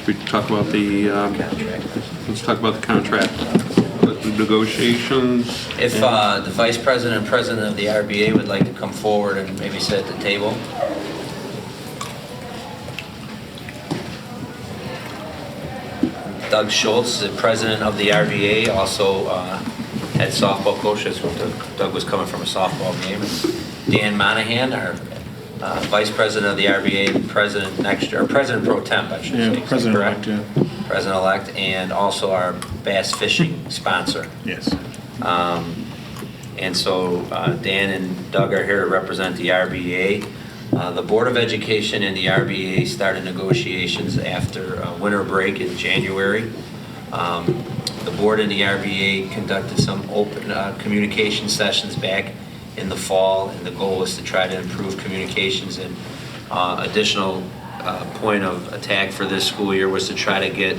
Should we talk about the, let's talk about the contract, the negotiations? If the Vice President and President of the RBA would like to come forward and maybe sit at the table. Doug Schultz, the President of the RBA, also head softball coach. That's what Doug was coming from, a softball game. And Dan Monahan, our Vice President of the RBA, President next year, or President Pro Temp, I should say. President-elect, yeah. President-elect, and also our bass fishing sponsor. Yes. And so Dan and Doug are here to represent the RBA. The Board of Education and the RBA started negotiations after winter break in January. The board and the RBA conducted some open communication sessions back in the fall, and the goal was to try to improve communications. And additional point of attack for this school year was to try to get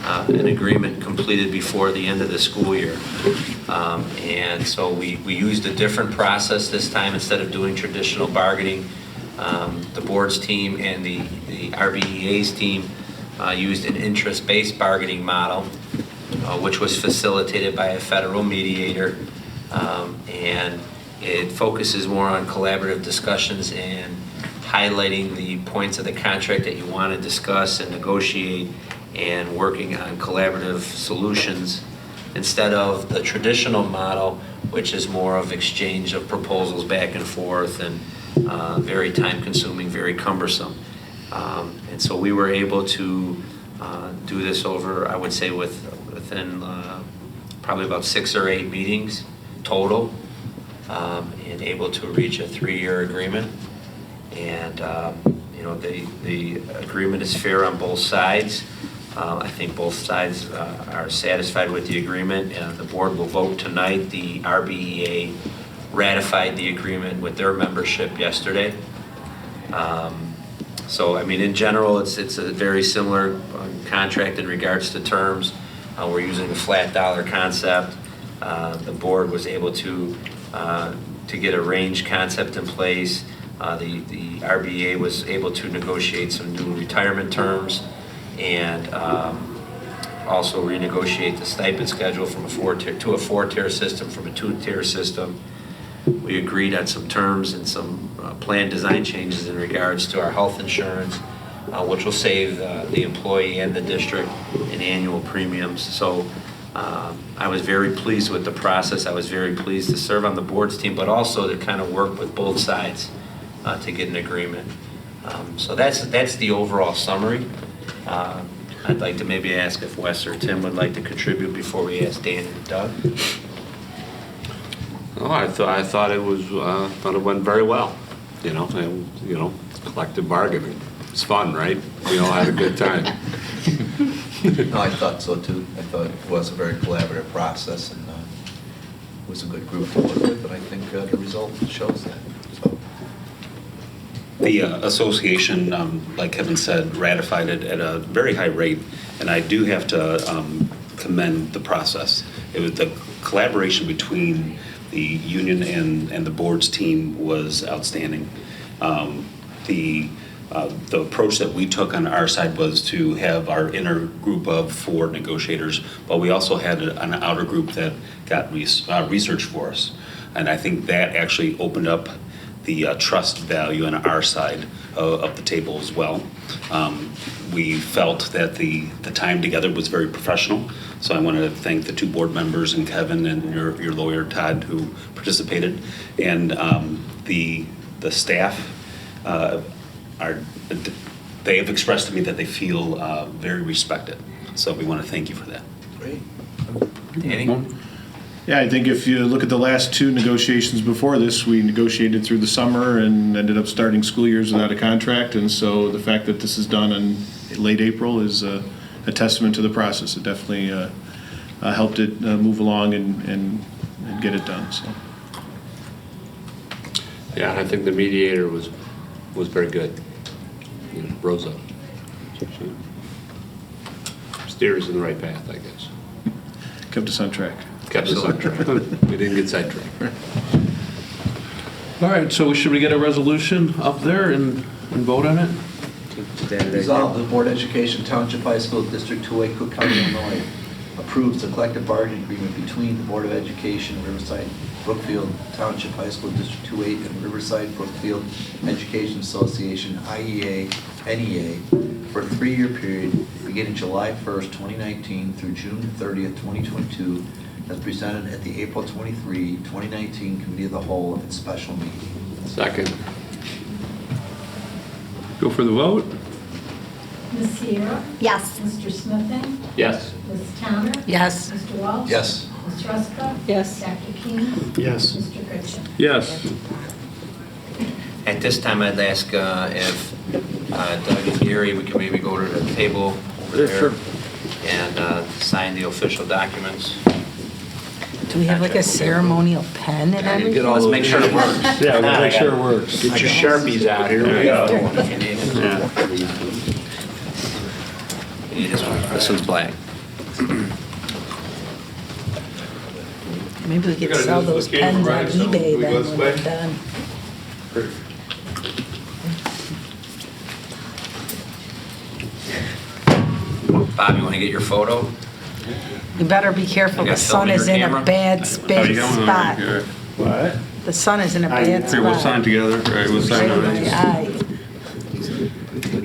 an agreement completed before the end of the school year. And so we used a different process this time. Instead of doing traditional bargaining, the board's team and the RBEA's team used an interest-based bargaining model, which was facilitated by a federal mediator. And it focuses more on collaborative discussions and highlighting the points of the contract that you want to discuss and negotiate, and working on collaborative solutions instead of the traditional model, which is more of exchange of proposals back and forth and very time-consuming, very cumbersome. And so we were able to do this over, I would say, within probably about 6 or 8 meetings total, and able to reach a 3-year agreement. And you know, the agreement is fair on both sides. I think both sides are satisfied with the agreement, and the board will vote tonight. The RBEA ratified the agreement with their membership yesterday. So, I mean, in general, it's a very similar contract in regards to terms. We're using a flat dollar concept. The board was able to get a range concept in place. The RBA was able to negotiate some new retirement terms, and also renegotiate the stipend schedule from a 4-tier system from a 2-tier system. We agreed on some terms and some plan design changes in regards to our health insurance, which will save the employee and the district in annual premiums. So I was very pleased with the process. I was very pleased to serve on the board's team, but also to kind of work with both sides to get an agreement. So that's the overall summary. I'd like to maybe ask if Wes or Tim would like to contribute before we ask Dan and Doug. Oh, I thought it was, thought it went very well. You know, collective bargaining. It's fun, right? We all had a good time. No, I thought so too. I thought it was a very collaborative process, and it was a good group to work with, but I think the result shows that. So. The association, like Kevin said, ratified it at a very high rate, and I do have to commend the process. It was the collaboration between the union and the board's team was outstanding. The approach that we took on our side was to have our inner group of 4 negotiators, but we also had an outer group that got research for us. And I think that actually opened up the trust value on our side of the table as well. We felt that the time together was very professional. So I wanted to thank the 2 board members and Kevin and your lawyer, Todd, who participated. And the staff they have expressed to me that they feel very respected. So we want to thank you for that. Great. Danny? Yeah, I think if you look at the last 2 negotiations before this, we negotiated through the summer and ended up starting school years without a contract. And so the fact that this is done in late April is a testament to the process. It definitely helped it move along and get it done. So. Yeah, and I think the mediator was very good. You know, Rosa. She steers in the right path, I guess. Kept us on track. Kept us on track. We didn't get sidetracked. All right, so should we get a resolution up there and vote on it? Resolved, the Board of Education Township High School District 2A, Cook County, Illinois, approves the collective bargaining agreement between the Board of Education, Riverside, Brookfield Township High School District 2A, and Riverside Brookfield Education Association, IEA, NEA, for a 3-year period beginning July 1st, 2019 through June 30th, 2022, as presented at the April 23, 2019 Committee of the Whole of its special meeting. Second. Go for the vote? Ms. Sierra? Yes. Mr. Smithing? Yes. Ms. Towner? Yes. Mr. Welch? Yes. Ms. Ruska? Yes. Dr. King? Yes. Mr. Goodchick? Yes. At this time, I'd ask if Doug and Gary, we can maybe go to the table over Yeah, there sure. and sign the official documents. Do we have like a ceremonial pen and everything? Let's make sure it works. Yeah, we'll make sure it works. Get your Sharpies out. Here we go. If you need it. Yeah. You need this one. This one's black. Maybe we could sell those pens on eBay then when we're done. Bob, you want to get your photo? You better be careful, You the got sun film in is your in camera? a bad How you spot. going? What? The sun is in a bad Here, we'll sign spot. together. All right, we'll sign Right in on my it. eye.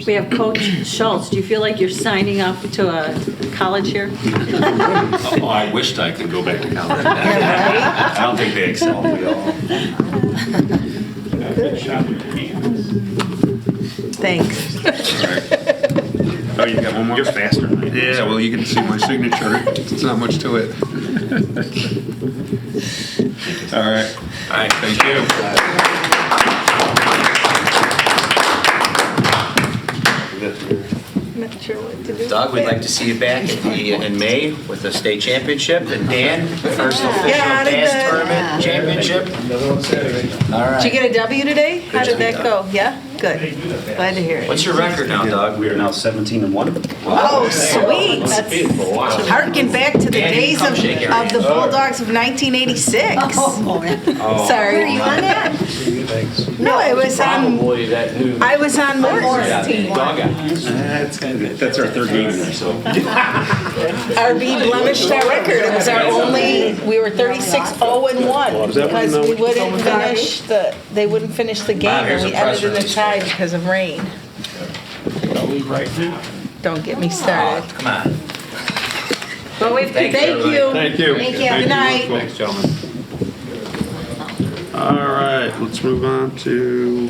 We have Coach Schultz. Do you feel like you're signing up to a college here? Oh, I wished I could go back to college. Yeah, I don't think they excel. We all. Thanks. Oh, you got one more? You're faster than I am. Yeah, well, you can see my signature. It's not much to it. All right. All right, Thank you. Not sure what to do. Doug, we'd like to see you back in May with the state championship. And Dan, first official Yeah, I did dance good. tournament championship. All Did you right. get a W today? How did that go? Yeah? Good. Glad to hear it. What's your record now, Doug? We are now 17-1. Oh, sweet. Harken back to the Danny, days come of shake your the hand. Bulldogs of 1986. Oh. Sorry. Were you on that? No, I was on. I was on Morton's team. That's our third game there, so. RB blemished our record. It was our only. We were 36-0-1 because we wouldn't finish the. They wouldn't finish the game, here's and we a press ended in a release tie for you. because of rain. Don't get me started. Come on. Well, we've Thank you. Thank you. Thank you. Thank you. Good night. Thanks, gentlemen. All right, let's move on to